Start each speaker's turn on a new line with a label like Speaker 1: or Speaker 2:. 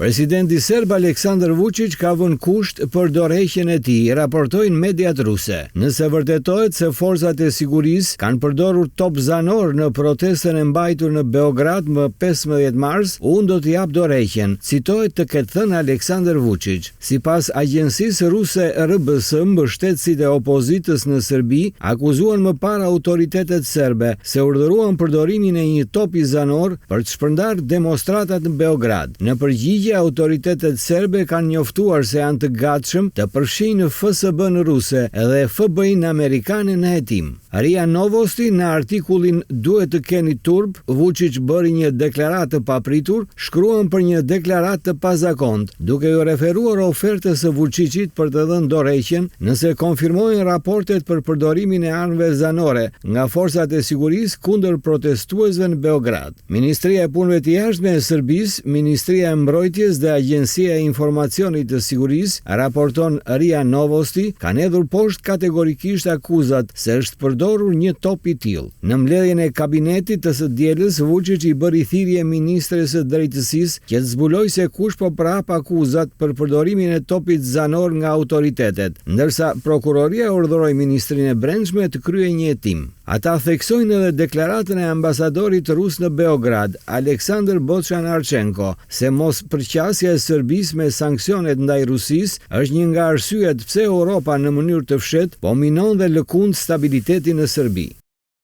Speaker 1: Presidenti serb Aleksandar Vučić ka vënë kusht për dorëheqjen e tij, raportojnë mediat ruse. Nëse vërtetohet se forcat e sigurisë kanë përdorur top zanor në protestën e mbajtur në Beograd më 15 mars, unë do të jap dorëheqjen, citohet të ketë thënë Aleksandar Vučić. Sipas agjencisë ruse RBS, mbështetësit e opozitës në Serbi akuzuan më parë autoritetet serbe se urdhëruan përdorimin e një topi zanor për të shpërndarë demonstratat në Beograd. Në përgjigje, autoritetet serbe kanë njoftuar se janë të gatshëm të përfshinë FSB-n ruse dhe FBI-n amerikane në hetim. RIA Novosti në artikullin "Duhet të keni turp, Vučić bëri një deklaratë të papritur", shkruan për një deklaratë të pazakont, duke ju referuar ofertës së Vučićit për të dhënë dorëheqjen nëse konfirmohen raportet për përdorimin e armëve zanore nga forcat e sigurisë kundër protestuesve në Beograd. Ministria e Punëve të Jashtme e Serbisë, Ministria e Mbrojtjes dhe Agjencia e Informacionit të Sigurisë, raporton RIA Novosti, kanë hedhur poshtë kategorikisht akuzat se është përdorur një top i tillë. Në mbledhjen e kabinetit të së dielës, Vučić i bëri thirrje ministres së drejtësisë që të zbulojë se kush po prap akuzat për përdorimin e topit zanor nga autoritetet, ndërsa prokuroria urdhëroi ministrin e Brendshme të kryejë një hetim. Ata theksojnë edhe deklaratën e ambasadorit rus në Beograd, Aleksandr Bochan-Archenko, se mos përqasja e Serbisë me sanksionet ndaj Rusisë është një nga arsyet pse Europa në mënyrë të fshehtë po minon dhe lëkund stabilitetin në Serbi.